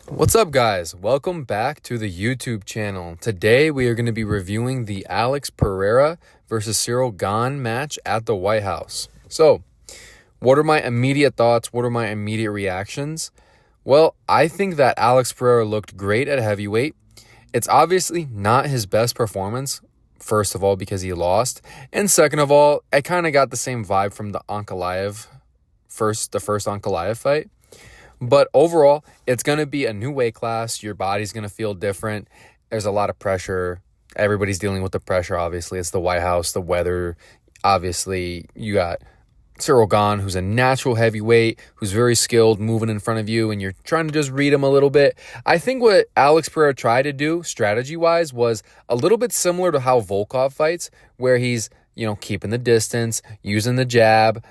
What's up, guys? Welcome back to the YouTube channel. Today we are going to be reviewing the Alex Pereira versus Cyril Gane match at the White House. So, what are my immediate thoughts? What are my immediate reactions? Well, I think that Alex Pereira looked great at heavyweight. It's obviously not his best performance, first of all, because he lost. And second of all, I kind of got the same vibe from the first Ankalaev fight. But overall, it's going to be a new weight class. Your body's going to feel different. There's a lot of pressure. Everybody's dealing with the pressure, obviously. It's the White House, the weather. Obviously, you got Cyril Gane, who's a natural heavyweight, who's very skilled, moving in front of you, and you're trying to just read him a little bit. I think what Alex Pereira tried to do, strategy-wise, was a little bit similar to how Volkov fights, where he's, keeping the distance, using the jab,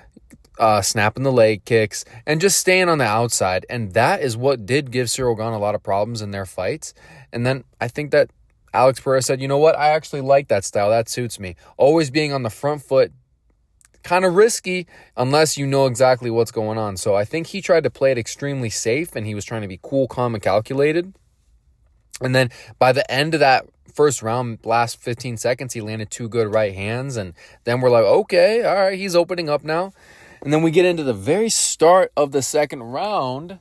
snapping the leg kicks, and just staying on the outside. And that is what did give Cyril Gane a lot of problems in their fights. And then I think that Alex Pereira said, you know what, I actually like that style. That suits me. Always being on the front foot, kind of risky unless you know exactly what's going on. So I think he tried to play it extremely safe, and he was trying to be cool, calm, and calculated. And then by the end of that first round, last 15 seconds, he landed two good right hands. And then we're like, okay, all right, he's opening up now. And then we get into the very start of the second round,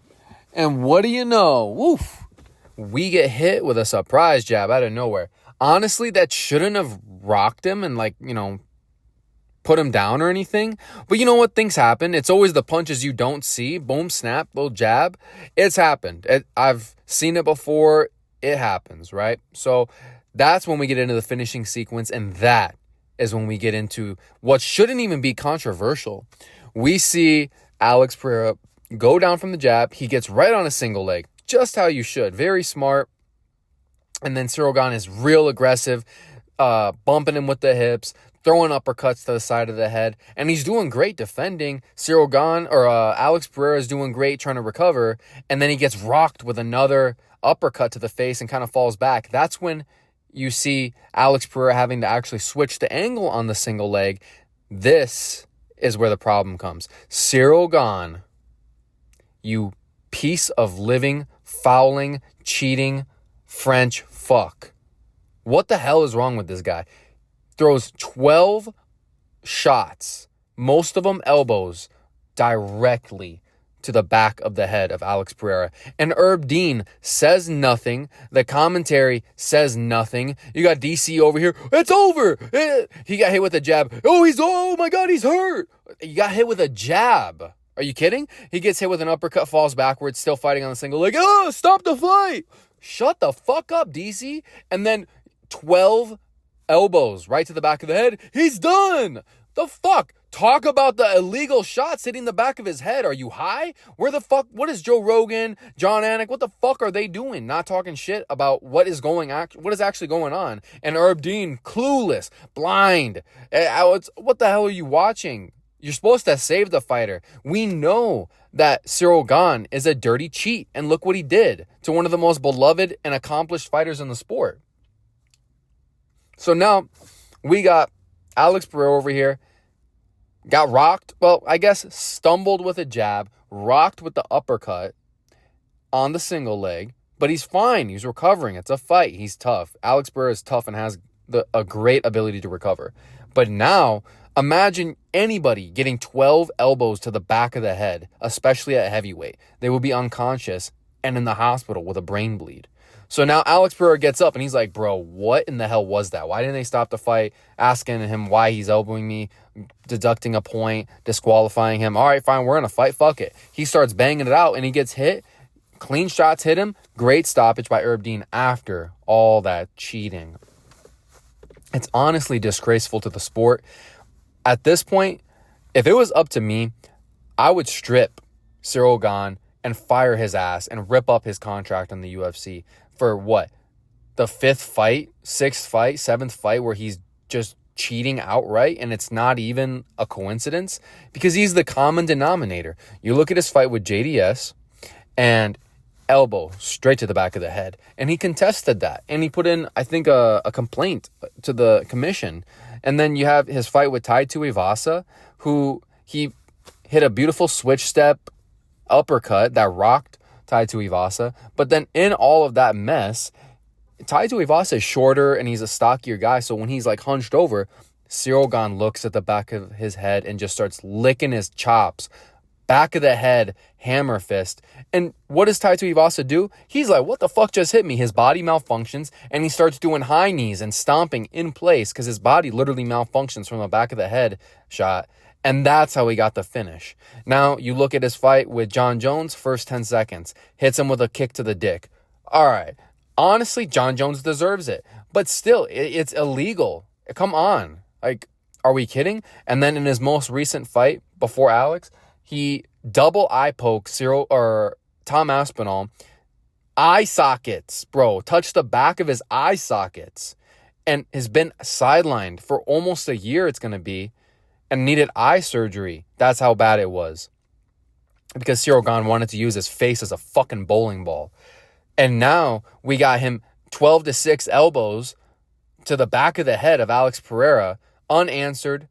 and what do you know? Woof. We get hit with a surprise jab out of nowhere. Honestly, that shouldn't have rocked him and, put him down or anything. But you know what? Things happen. It's always the punches you don't see. Boom, snap, little jab. It's happened. I've seen it before. It happens, right? So that's when we get into the finishing sequence, and that is when we get into what shouldn't even be controversial. We see Alex Pereira go down from the jab. He gets right on a single leg, just how you should. Very smart. And then Cyril Gane is real aggressive, bumping him with the hips, throwing uppercuts to the side of the head. And he's doing great defending. Cyril Gane, or Alex Pereira, is doing great trying to recover. And then he gets rocked with another uppercut to the face and kind of falls back. That's when you see Alex Pereira having to actually switch the angle on the single leg. This is where the problem comes. Cyril Gane, you piece of living, fouling, cheating, French fuck. What the hell is wrong with this guy? Throws 12 shots, most of them elbows, directly to the back of the head of Alex Pereira. And Herb Dean says nothing. The commentary says nothing. You got DC over here. It's over. He got hit with a jab. Oh my God, he's hurt. You got hit with a jab. Are you kidding? He gets hit with an uppercut, falls backwards, still fighting on the single leg. Oh, stop the fight. Shut the fuck up, DC. And then 12 elbows right to the back of the head. He's done. The fuck? Talk about the illegal shots hitting the back of his head. Are you high? Where the fuck? What is Joe Rogan, John Anik? What the fuck are they doing? Not talking shit about what is actually going on. And Herb Dean, clueless, blind. What the hell are you watching? You're supposed to save the fighter. We know that Cyril Gane is a dirty cheat. And look what he did to one of the most beloved and accomplished fighters in the sport. So now we got Alex Pereira over here. Got rocked, I guess stumbled with a jab, rocked with the uppercut on the single leg, but he's fine. He's recovering. It's a fight. He's tough. Alex Pereira is tough and has a great ability to recover. But now, imagine anybody getting 12 elbows to the back of the head, especially at heavyweight. They would be unconscious and in the hospital with a brain bleed. So now Alex Pereira gets up and he's like, bro, what in the hell was that? Why didn't they stop the fight? Asking him why he's elbowing me, deducting a point, disqualifying him. All right, fine, we're in a fight. Fuck it. He starts banging it out and he gets hit. Clean shots hit him. Great stoppage by Herb Dean after all that cheating. It's honestly disgraceful to the sport. At this point, if it was up to me, I would strip Cyril Gane and fire his ass and rip up his contract in the UFC for what? The fifth fight, sixth fight, seventh fight where he's just cheating outright, and it's not even a coincidence because he's the common denominator. You look at his fight with JDS and elbow straight to the back of the head, and he contested that, and he put in, I think, a complaint to the commission. And then you have his fight with Tai Tuivasa, who he hit a beautiful switch step uppercut that rocked Tai Tuivasa. But then in all of that mess, Tai Tuivasa is shorter and he's a stockier guy. So when he's like hunched over, Cyril Gane looks at the back of his head and just starts licking his chops. Back of the head, hammer fist. And what does Tai Tuivasa do? He's like, what the fuck just hit me? His body malfunctions and he starts doing high knees and stomping in place because his body literally malfunctions from the back of the head shot. And that's how he got the finish. Now, you look at his fight with John Jones, first 10 seconds. Hits him with a kick to the dick. All right. Honestly, John Jones deserves it. But still, it's illegal. Come on. Like, are we kidding? And then in his most recent fight before Alex, he double eye poked Tom Aspinall. Eye sockets, bro. Touched the back of his eye sockets. And has been sidelined for almost a year, it's going to be. And needed eye surgery. That's how bad it was. Because Cyril Gane wanted to use his face as a fucking bowling ball. And now we got him 12-6 elbows to the back of the head of Alex Pereira, unanswered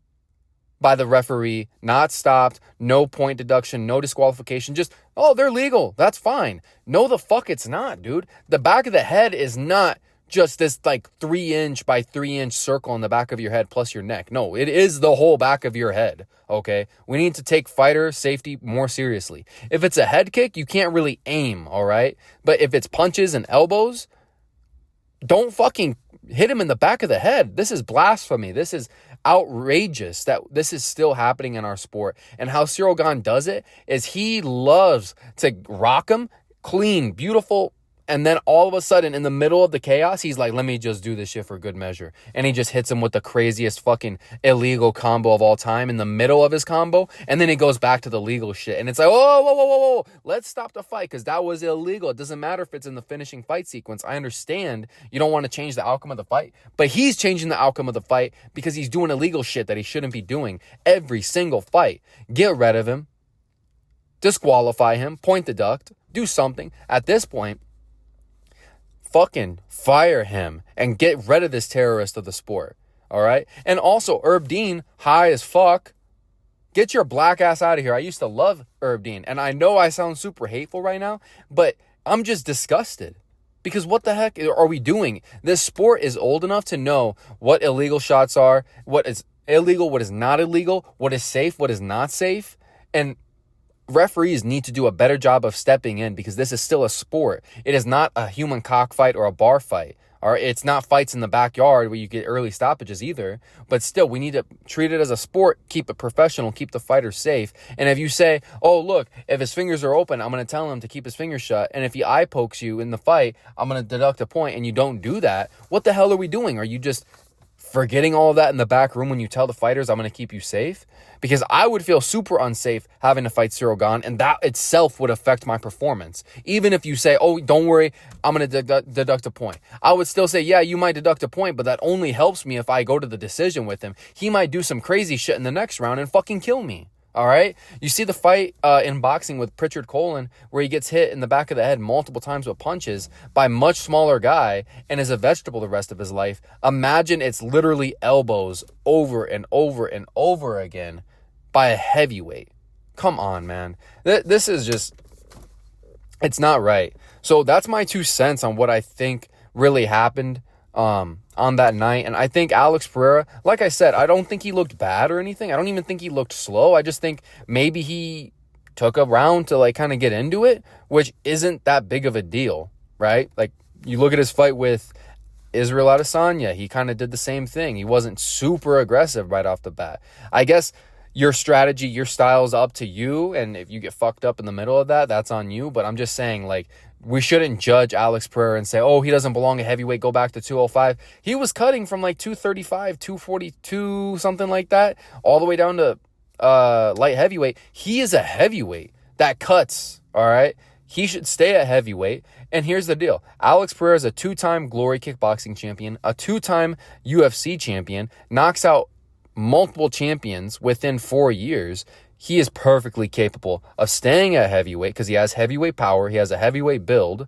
by the referee, not stopped, no point deduction, no disqualification, just, oh, they're legal, that's fine. No, the fuck it's not, dude. The back of the head is not just this like 3-inch by 3-inch circle on the back of your head plus your neck. No, it is the whole back of your head, okay? We need to take fighter safety more seriously. If it's a head kick, you can't really aim, all right? But if it's punches and elbows, don't fucking hit him in the back of the head. This is blasphemy. This is outrageous that this is still happening in our sport. And how Cyril Gane does it is he loves to rock him, clean, beautiful, and then all of a sudden in the middle of the chaos, he's like, let me just do this shit for good measure. And he just hits him with the craziest fucking illegal combo of all time in the middle of his combo. And then he goes back to the legal shit. And it's like, whoa. Let's stop the fight because that was illegal. It doesn't matter if it's in the finishing fight sequence. I understand you don't want to change the outcome of the fight. But he's changing the outcome of the fight because he's doing illegal shit that he shouldn't be doing every single fight. Get rid of him. Disqualify him. Point deduct. Do something. At this point, fucking fire him and get rid of this terrorist of the sport. All right. And also, Herb Dean, high as fuck. Get your black ass out of here. I used to love Herb Dean. And I know I sound super hateful right now, but I'm just disgusted. Because what the heck are we doing? This sport is old enough to know what illegal shots are, what is illegal, what is not illegal, what is safe, what is not safe. And referees need to do a better job of stepping in because this is still a sport. It is not a human cockfight or a bar fight. All right? It's not fights in the backyard where you get early stoppages either. But still, we need to treat it as a sport, keep it professional, keep the fighter safe. And if you say, oh, look, if his fingers are open, I'm going to tell him to keep his fingers shut. And if he eye pokes you in the fight, I'm going to deduct a point, and you don't do that, what the hell are we doing? Are you just forgetting all of that in the back room when you tell the fighters, I'm going to keep you safe? Because I would feel super unsafe having to fight Cyril Gane, and that itself would affect my performance. Even if you say, oh, don't worry, I'm going to deduct a point. I would still say, yeah, you might deduct a point, but that only helps me if I go to the decision with him. He might do some crazy shit in the next round and fucking kill me. All right. You see the fight in boxing with Pritchard Colin where he gets hit in the back of the head multiple times with punches by a much smaller guy and is a vegetable the rest of his life. Imagine it's literally elbows over and over and over again by a heavyweight. Come on, man. This is just, it's not right. So that's my 2 cents on what I think really happened on that night. And I think Alex Pereira, like I said, I don't think he looked bad or anything. I don't even think he looked slow. I just think maybe he took a round to like kind of get into it, which isn't that big of a deal, right? Like you look at his fight with Israel Adesanya, he kind of did the same thing. He wasn't super aggressive right off the bat. I guess your strategy, your style is up to you. And if you get fucked up in the middle of that, that's on you. But I'm just saying, like, we shouldn't judge Alex Pereira and say, oh, he doesn't belong at heavyweight, go back to 205. He was cutting from like 235, 242, something like that, all the way down to light heavyweight. He is a heavyweight that cuts, all right? He should stay at heavyweight. And here's the deal. Alex Pereira is a 2-time Glory kickboxing champion, a 2-time UFC champion, knocks out multiple champions within 4 years. He is perfectly capable of staying at heavyweight because he has heavyweight power. He has a heavyweight build.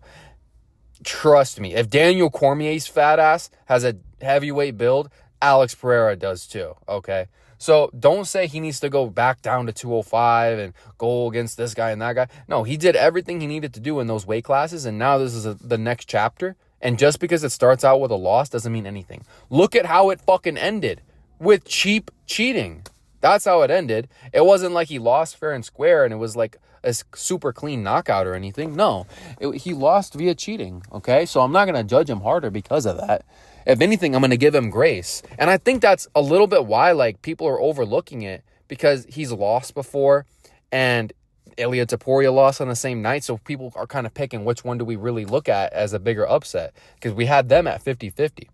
Trust me, if Daniel Cormier's fat ass has a heavyweight build, Alex Pereira does too, okay? So don't say he needs to go back down to 205 and go against this guy and that guy. No, he did everything he needed to do in those weight classes, and now this is the next chapter. And just because it starts out with a loss doesn't mean anything. Look at how it fucking ended, with cheap cheating. That's how it ended. It wasn't like he lost fair and square and it was like a super clean knockout or anything. No, he lost via cheating, okay? So I'm not going to judge him harder because of that. If anything, I'm going to give him grace. And I think that's a little bit why like people are overlooking it, because he's lost before and Ilia Topuria lost on the same night. So people are kind of picking which one do we really look at as a bigger upset, because we had them at 50-50.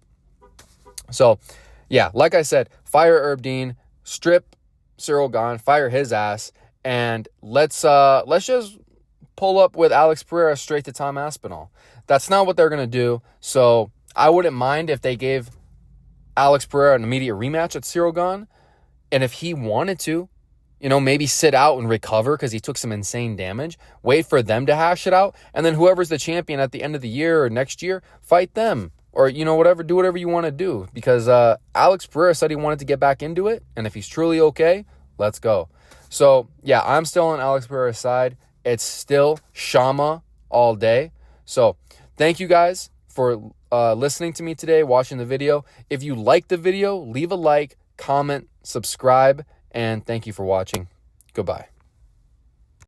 So yeah, like I said, fire Herb Dean, strip Cyril Gane, fire his ass, and let's just pull up with Alex Pereira straight to Tom Aspinall. That's not what they're going to do. So I wouldn't mind if they gave Alex Pereira an immediate rematch at Cyril Gane. And if he wanted to, maybe sit out and recover because he took some insane damage, wait for them to hash it out, and then whoever's the champion at the end of the year or next year, fight them. Or, whatever, do whatever you want to do. Because Alex Pereira said he wanted to get back into it. And if he's truly okay, let's go. So, yeah, I'm still on Alex Pereira's side. It's still Shama all day. So, thank you guys for listening to me today, watching the video. If you liked the video, leave a like, comment, subscribe, and thank you for watching. Goodbye.